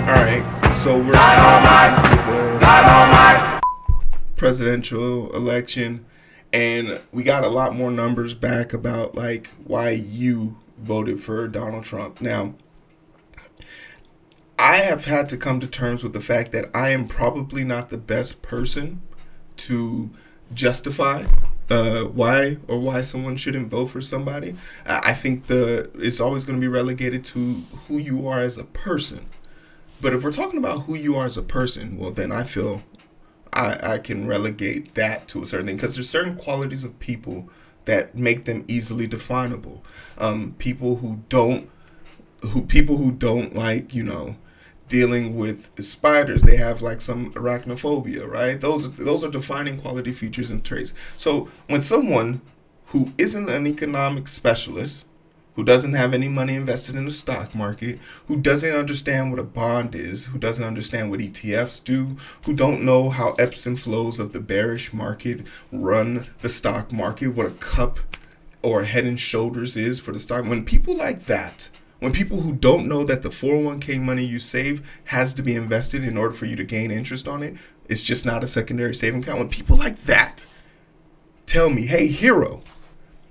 Alright, so we're 6 months into the presidential election, and we got a lot more numbers back about like why you voted for Donald Trump. Now, I have had to come to terms with the fact that I am probably not the best person to justify why someone shouldn't vote for somebody. I think it's always going to be relegated to who you are as a person. But if we're talking about who you are as a person, well, then I feel I can relegate that to a certain thing, because there's certain qualities of people that make them easily definable. People who don't like, dealing with spiders, they have like some arachnophobia, right? Those are defining quality features and traits. So when someone who isn't an economic specialist, who doesn't have any money invested in the stock market, who doesn't understand what a bond is, who doesn't understand what ETFs do, who don't know how ebbs and flows of the bearish market run the stock market, what a cup or head and shoulders is for the stock. When people like that, when people who don't know that the 401k money you save has to be invested in order for you to gain interest on it, it's just not a secondary saving account. When people like that tell me, hey, hero,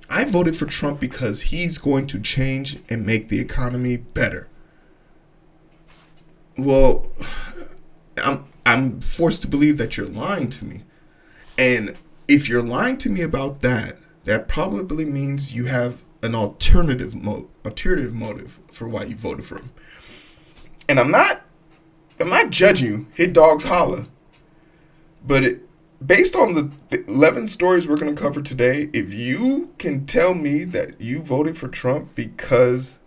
I voted for Trump because he's going to change and make the economy better. Well, I'm forced to believe that you're lying to me. And if you're lying to me about that, that probably means you have an alternative motive for why you voted for him. And I'm not judging you. Hit dogs holla. But based on the 11 stories we're going to cover today, if you can tell me that you voted for Trump because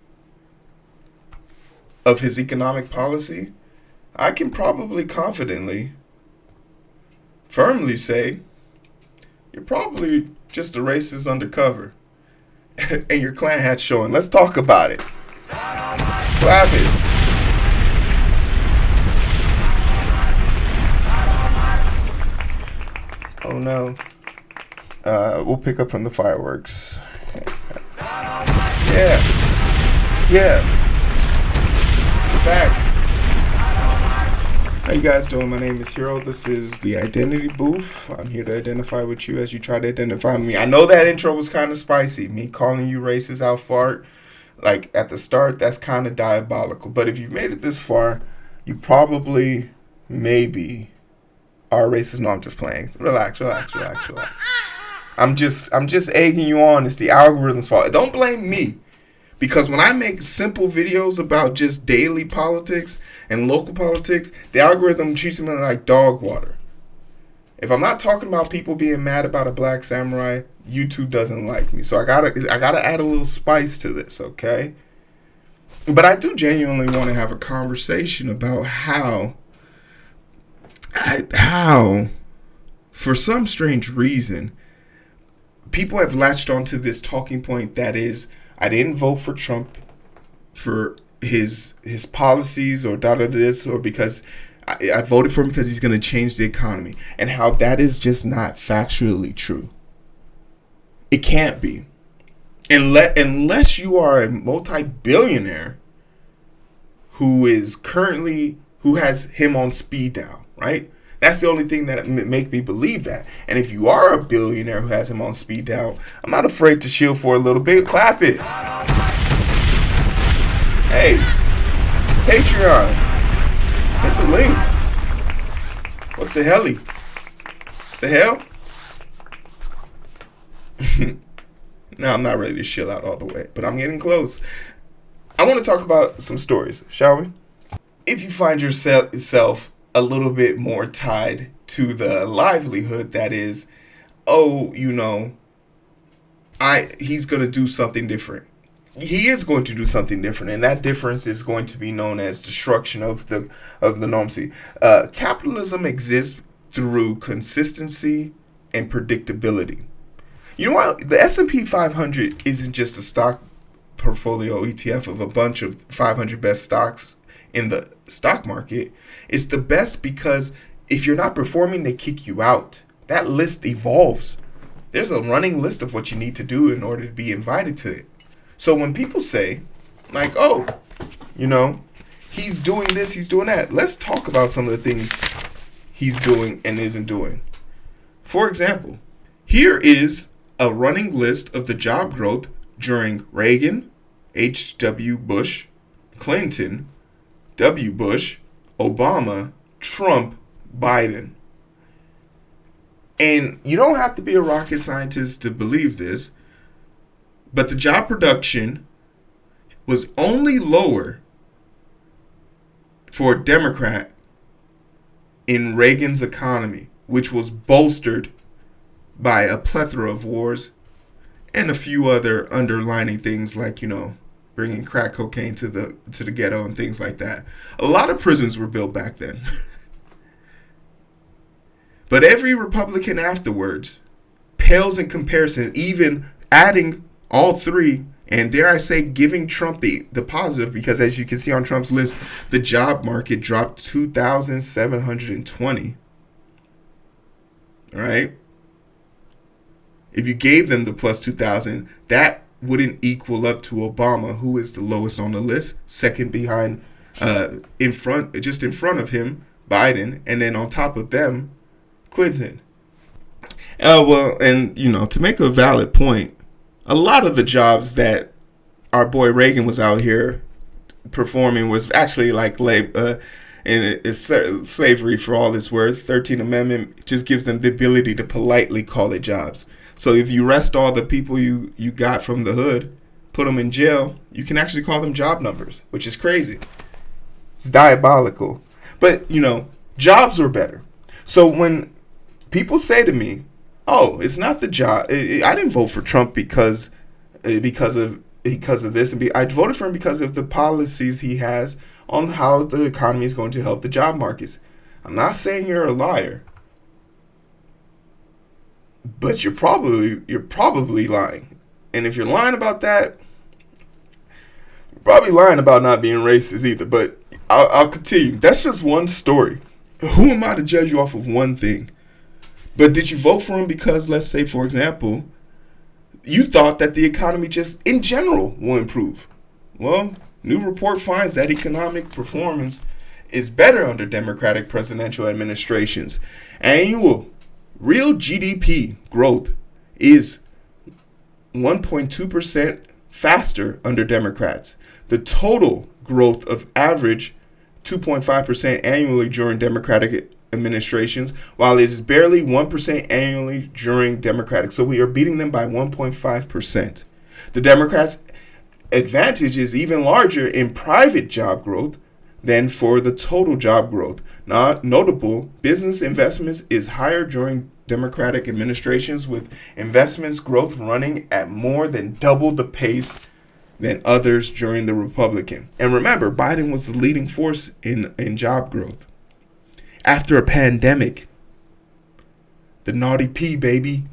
of his economic policy, I can probably confidently, firmly say, you're probably just a racist undercover. And your clan hat's showing. Let's talk about it. Clap it. Oh no. We'll pick up from the fireworks. Yeah. We're back. How you guys doing? My name is Hero. This is the Identity Booth. I'm here to identify with you as you try to identify me. I know that intro was kind of spicy. Me calling you racist out fart, like at the start, that's kind of diabolical. But if you've made it this far, you probably, maybe, are racist. No, I'm just playing. Relax. I'm just egging you on. It's the algorithm's fault. Don't blame me. Because when I make simple videos about just daily politics and local politics, the algorithm treats me like dog water. If I'm not talking about people being mad about a black samurai, YouTube doesn't like me. So I gotta add a little spice to this, okay? But I do genuinely want to have a conversation about how, for some strange reason, people have latched onto this talking point that is, I didn't vote for Trump for his policies or this, or because I voted for him because he's going to change the economy, and how that is just not factually true. It can't be. Unless you are a multi-billionaire who has him on speed dial, right? That's the only thing that make me believe that. And if you are a billionaire who has him on speed dial, I'm not afraid to shield for a little bit. Clap it. Hey, Patreon, hit the link. What the helly? The hell? No, I'm not ready to chill out all the way, but I'm getting close. I want to talk about some stories, shall we? If you find yourself a little bit more tied to the livelihood that is, he's going to do something different. He is going to do something different, and that difference is going to be known as destruction of the normalcy. Capitalism exists through consistency and predictability. You know what? The S&P 500 isn't just a stock portfolio ETF of a bunch of 500 best stocks in the stock market. It's the best because if you're not performing, they kick you out. That list evolves. There's a running list of what you need to do in order to be invited to it. So when people say, Like, oh, you know, he's doing this, he's doing that. Let's talk about some of the things he's doing and isn't doing. For example, here is a running list of the job growth during Reagan, H.W. Bush, Clinton, W. Bush, Obama, Trump, Biden. And you don't have to be a rocket scientist to believe this, but the job production was only lower for a Democrat in Reagan's economy, which was bolstered by a plethora of wars and a few other underlining things like, bringing crack cocaine to the ghetto and things like that. A lot of prisons were built back then. But every Republican afterwards pales in comparison, even adding all three, and dare I say, giving Trump the positive, because as you can see on Trump's list, the job market dropped 2,720. All right? If you gave them the plus 2,000, that wouldn't equal up to Obama, who is the lowest on the list, second behind, in front of him, Biden, and then on top of them, Clinton. To make a valid point, a lot of the jobs that our boy Reagan was out here performing was actually like slavery for all it's worth. 13th Amendment just gives them the ability to politely call it jobs. So if you arrest all the people you got from the hood, put them in jail, you can actually call them job numbers, which is crazy. It's diabolical. But, jobs were better. So when people say to me, oh, it's not the job. I didn't vote for Trump because of this. I voted for him because of the policies he has on how the economy is going to help the job markets. I'm not saying you're a liar, but you're probably lying. And if you're lying about that, you're probably lying about not being racist either. But I'll continue. That's just one story. Who am I to judge you off of one thing? But did you vote for him because, let's say, for example, you thought that the economy just in general will improve? Well, new report finds that economic performance is better under Democratic presidential administrations. Annual real GDP growth is 1.2% faster under Democrats. The total growth of average 2.5% annually during Democratic administrations, while it is barely 1% annually during Democratic. So we are beating them by 1.5%. The Democrats' advantage is even larger in private job growth than for the total job growth. Not notable, business investments is higher during Democratic administrations, with investments growth running at more than double the pace than others during the Republican. And remember, Biden was the leading force in job growth. After a pandemic, the naughty P, baby.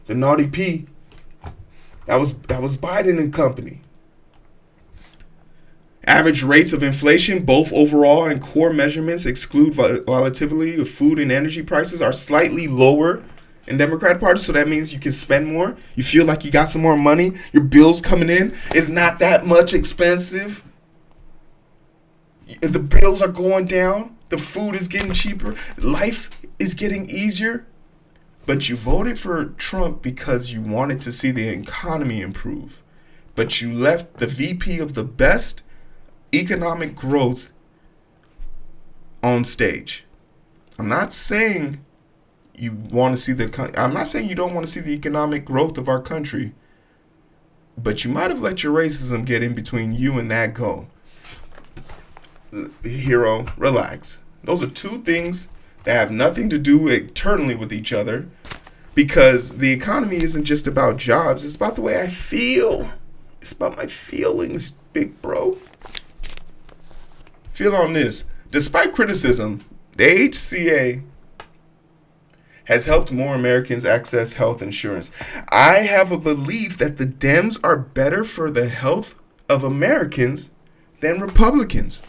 The naughty P. That was Biden and company. Average rates of inflation, both overall and core measurements, exclude volatility of food and energy prices, are slightly lower in Democratic Party. So that means you can spend more. You feel like you got some more money. Your bills coming in is not that much expensive. The bills are going down. The food is getting cheaper. Life is getting easier. But you voted for Trump because you wanted to see the economy improve. But you left the VP of the best economic growth on stage. I'm not saying you want to see I'm not saying you don't want to see the economic growth of our country. But you might have let your racism get in between you and that goal. Hero, relax. Those are two things that have nothing to do eternally with each other, because the economy isn't just about jobs. It's about the way I feel. It's about my feelings, big bro. Feel on this. Despite criticism, the HCA has helped more Americans access health insurance. I have a belief that the Dems are better for the health of Americans than Republicans.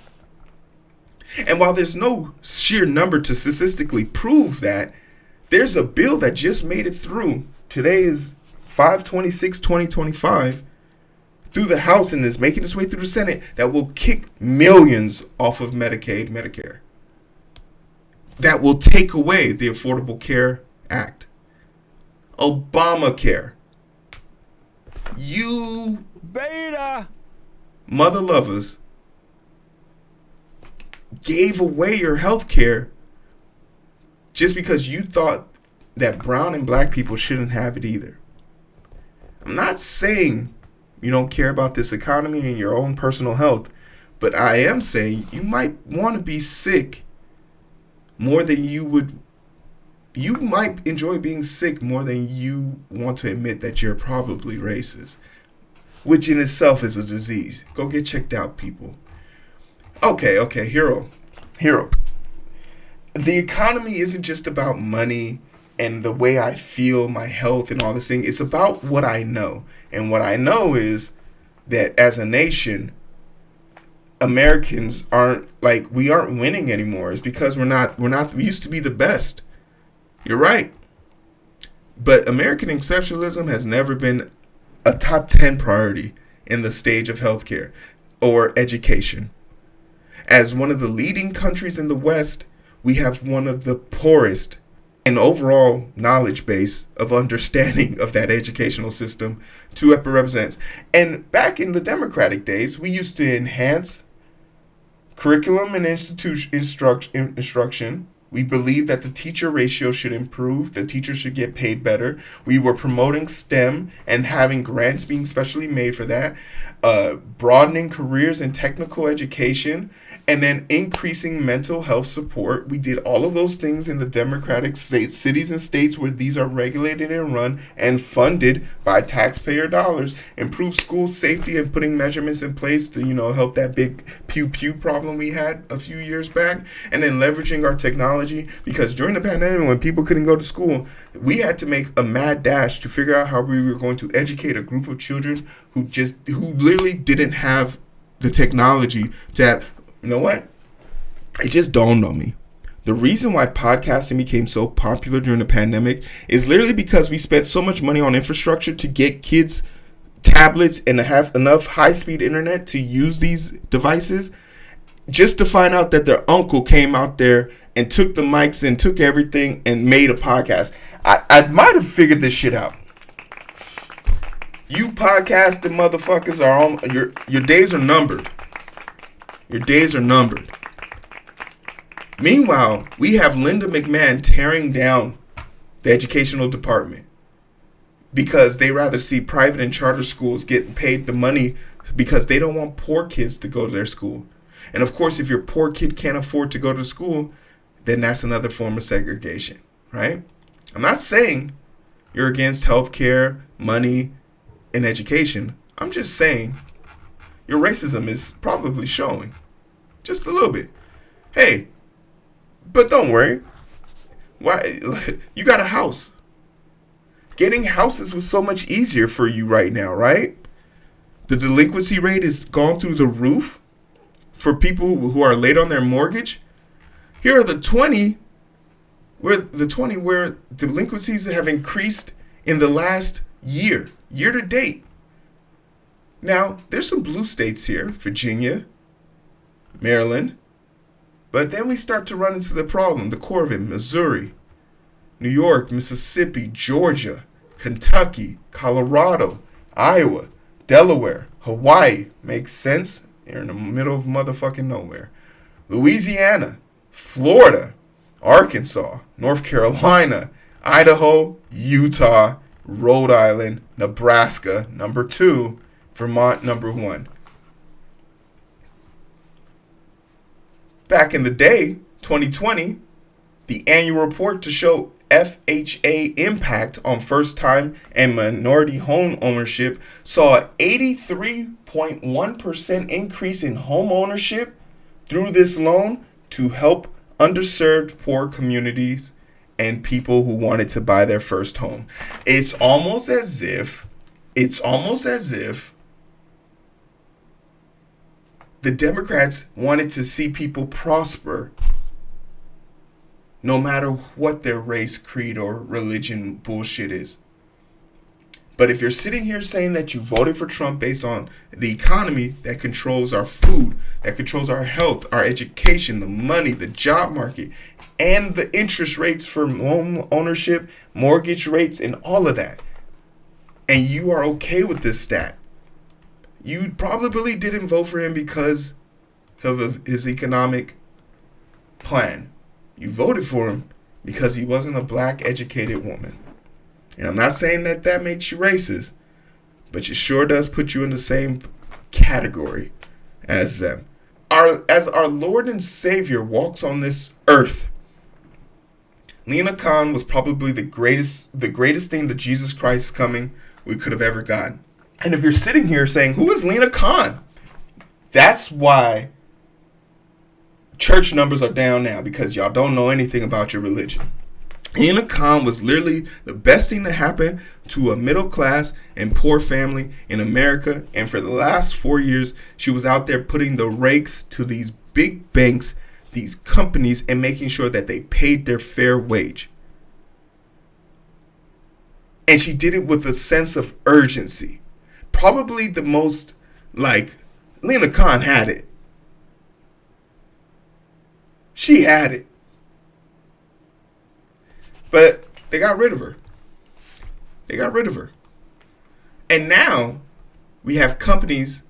And while there's no sheer number to statistically prove that, there's a bill that just made it through. Today is 5/26/2025 through the House and is making its way through the Senate that will kick millions off of Medicaid, Medicare. That will take away the Affordable Care Act. Obamacare. You beta mother lovers gave away your health care just because you thought that brown and black people shouldn't have it either. I'm not saying you don't care about this economy and your own personal health, but I am saying you might want to be sick more than you might enjoy being sick more than you want to admit that you're probably racist, which in itself is a disease. Go get checked out, people. Okay, hero. The economy isn't just about money and the way I feel, my health and all this thing. It's about what I know. And what I know is that as a nation, Americans we aren't winning anymore. It's because we used to be the best. You're right. But American exceptionalism has never been a top 10 priority in the stage of healthcare or education. As one of the leading countries in the West, we have one of the poorest and overall knowledge base of understanding of that educational system to represents. And back in the Democratic days, we used to enhance curriculum and instruction. We believe that the teacher ratio should improve. The teachers should get paid better. We were promoting STEM and having grants being specially made for that, broadening careers in technical education, and then increasing mental health support. We did all of those things in the democratic states, cities and states where these are regulated and run and funded by taxpayer dollars. Improve school safety and putting measurements in place to, help that big pew problem we had a few years back. And then leveraging our technology, because during the pandemic when people couldn't go to school, we had to make a mad dash to figure out how we were going to educate a group of children who literally didn't have the technology to have. You know what? It just dawned on me. The reason why podcasting became so popular during the pandemic is literally because we spent so much money on infrastructure to get kids tablets and to have enough high-speed internet to use these devices, just to find out that their uncle came out there and took the mics and took everything and made a podcast. I might have figured this shit out. You podcasting motherfuckers are on your days are numbered. Your days are numbered. Meanwhile, we have Linda McMahon tearing down the educational department because they rather see private and charter schools getting paid the money because they don't want poor kids to go to their school. And of course, if your poor kid can't afford to go to school, then that's another form of segregation, right? I'm not saying you're against healthcare, money, and education. I'm just saying your racism is probably showing just a little bit. Hey, but don't worry. Why? You got a house. Getting houses was so much easier for you right now, right? The delinquency rate is gone through the roof for people who are late on their mortgage. Here are the 20 where delinquencies have increased in the last year to date. Now, there's some blue states here, Virginia, Maryland, but then we start to run into the problem, the core of it, Missouri, New York, Mississippi, Georgia, Kentucky, Colorado, Iowa, Delaware, Hawaii. Makes sense? You're in the middle of motherfucking nowhere. Louisiana, Florida, Arkansas, North Carolina, Idaho, Utah, Rhode Island, Nebraska, number 2, Vermont, number 1. Back in the day, 2020, the annual report to show FHA impact on first-time and minority home ownership saw an 83.1% increase in home ownership through this loan to help underserved poor communities and people who wanted to buy their first home. It's almost as if the Democrats wanted to see people prosper no matter what their race, creed, or religion bullshit is. But if you're sitting here saying that you voted for Trump based on the economy that controls our food, that controls our health, our education, the money, the job market, and the interest rates for home ownership, mortgage rates, and all of that, and you are okay with this stat, you probably didn't vote for him because of his economic plan. You voted for him because he wasn't a black educated woman. And I'm not saying that that makes you racist, but it sure does put you in the same category as them. As our Lord and Savior walks on this earth, Lena Khan was probably the greatest thing to Jesus Christ coming we could have ever gotten. And if you're sitting here saying, who is Lena Khan? That's why church numbers are down now, because y'all don't know anything about your religion. Lena Khan was literally the best thing to happen to a middle class and poor family in America. And for the last 4 years, she was out there putting the rakes to these big banks, these companies, and making sure that they paid their fair wage. And she did it with a sense of urgency. Probably the most, Lena Khan had it. She had it. But they got rid of her. And now we have companies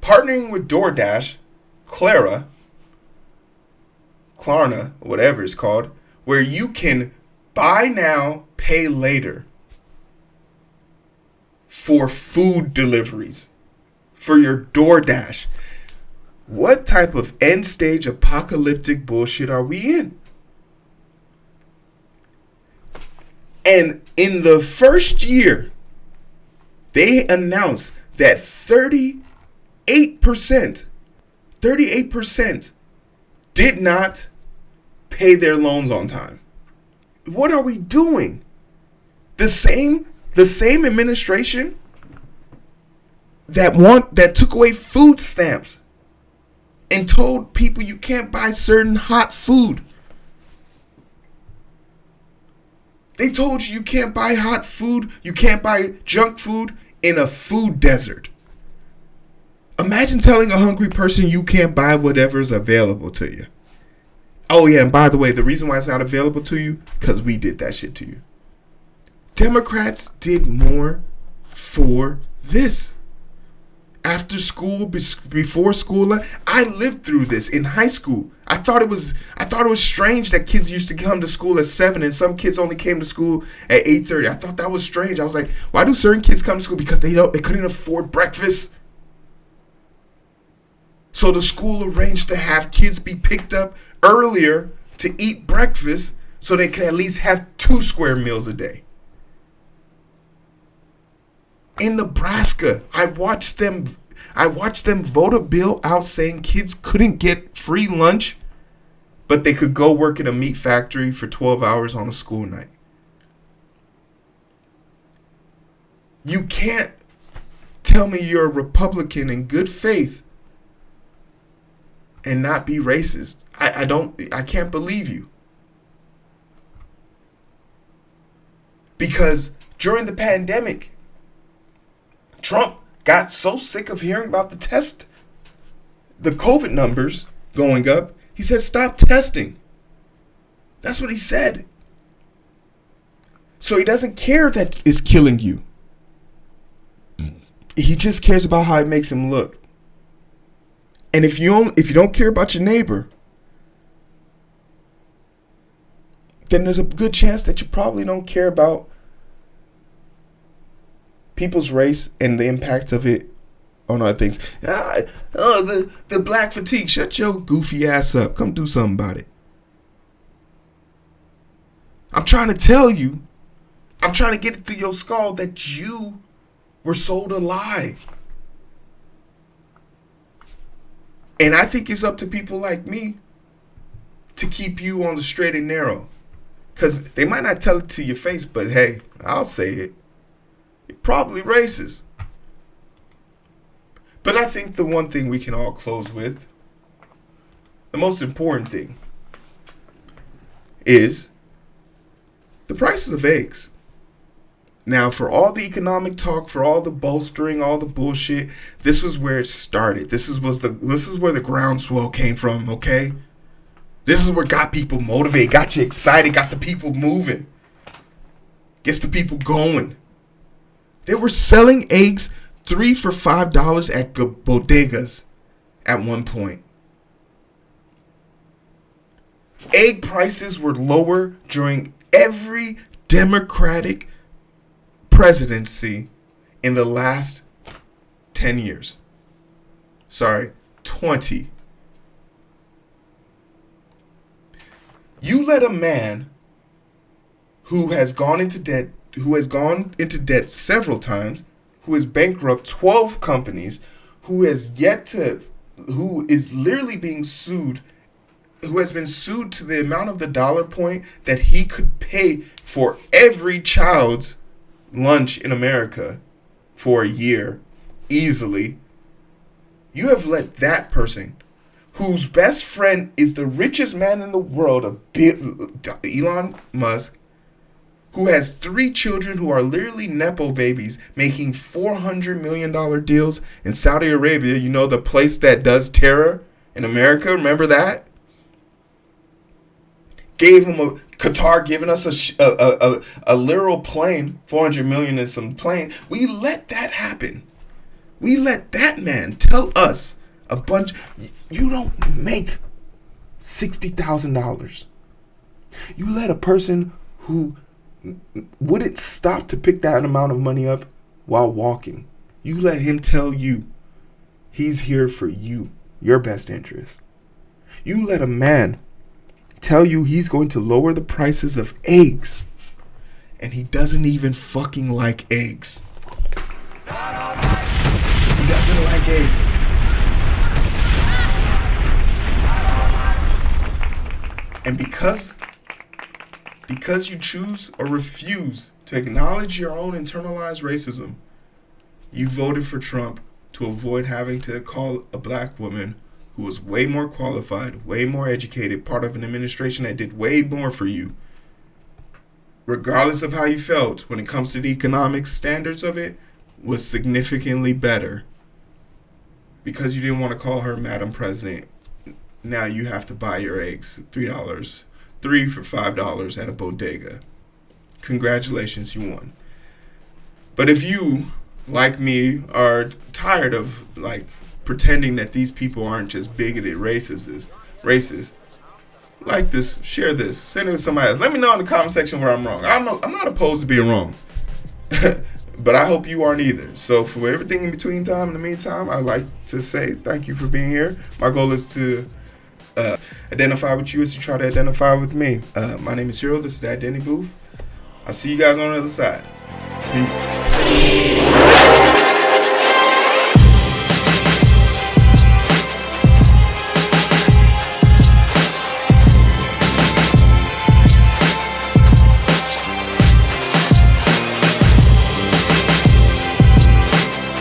partnering with DoorDash, Klarna, whatever it's called, where you can buy now, pay later for food deliveries, for your DoorDash. What type of end stage apocalyptic bullshit are we in? And in the first year, they announced that 38% did not pay their loans on time. What are we doing? The same administration that took away food stamps and told people you can't buy certain hot food. They told you can't buy hot food, you can't buy junk food in a food desert. Imagine telling a hungry person you can't buy whatever's available to you. Oh yeah, and by the way, the reason why it's not available to you, because we did that shit to you. Democrats did more for this. After school, before school, I lived through this in high school. I thought it was strange that kids used to come to school at 7 and some kids only came to school at 8:30. I thought that was strange. I was like, why do certain kids come to school? Because they couldn't afford breakfast. So the school arranged to have kids be picked up earlier to eat breakfast so they could at least have 2 square meals a day. In Nebraska, I watched them vote a bill out saying kids couldn't get free lunch, but they could go work in a meat factory for 12 hours on a school night. You can't tell me you're a Republican in good faith and not be racist. I can't believe you. Because during the pandemic, Trump got so sick of hearing about the COVID numbers going up, he said, stop testing. That's what he said. So he doesn't care that it's killing you. He just cares about how it makes him look. And if you don't care about your neighbor, then there's a good chance that you probably don't care about people's race and the impact of it on other things. The black fatigue. Shut your goofy ass up. Come do something about it. I'm trying to tell you. I'm trying to get it through your skull that you were sold a lie. And I think it's up to people like me to keep you on the straight and narrow. Because they might not tell it to your face, but hey, I'll say it. You're probably racist. But I think the one thing we can all close with, the most important thing, is the prices of eggs. Now, for all the economic talk, for all the bolstering, all the bullshit, this was where it started. This is where the groundswell came from, okay? This is what got people motivated, got you excited, got the people moving. Gets the people going. They were selling eggs 3 for $5 at bodegas at one point. Egg prices were lower during every Democratic presidency in the last 10 years. Sorry, 20. You let a man who has gone into debt several times, who has bankrupt 12 companies, who is literally being sued, who has been sued to the amount of the dollar point that he could pay for every child's lunch in America for a year easily. You have let that person, whose best friend is the richest man in the world, Elon Musk, who has 3 children who are literally Nepo babies, making $400 million deals in Saudi Arabia, you know, the place that does terror in America, remember that? Gave him Qatar giving us a literal plane, 400 million in some plane. We let that happen. We let that man tell us a bunch. You don't make $60,000. You let a person who wouldn't stop to pick that amount of money up while walking. You let him tell you he's here for you, your best interest. You let a man tell you he's going to lower the prices of eggs, and he doesn't even fucking like eggs. He doesn't like eggs. And because you choose or refuse to acknowledge your own internalized racism, you voted for Trump to avoid having to call a black woman who was way more qualified, way more educated, part of an administration that did way more for you, regardless of how you felt when it comes to the economic standards of it, was significantly better. Because you didn't want to call her Madam President, now you have to buy your eggs $3, 3 for $5 at a bodega. Congratulations, you won. But if you, like me, are tired of pretending that these people aren't just bigoted racist, like this, share this, send it to somebody else. Let me know in the comment section where I'm wrong. I'm not opposed to being wrong, but I hope you aren't either. So for everything in the meantime, I'd like to say thank you for being here. My goal is to identify with you as you try to identify with me. My name is Hero. This is the Identity Booth. I'll see you guys on the other side. Peace.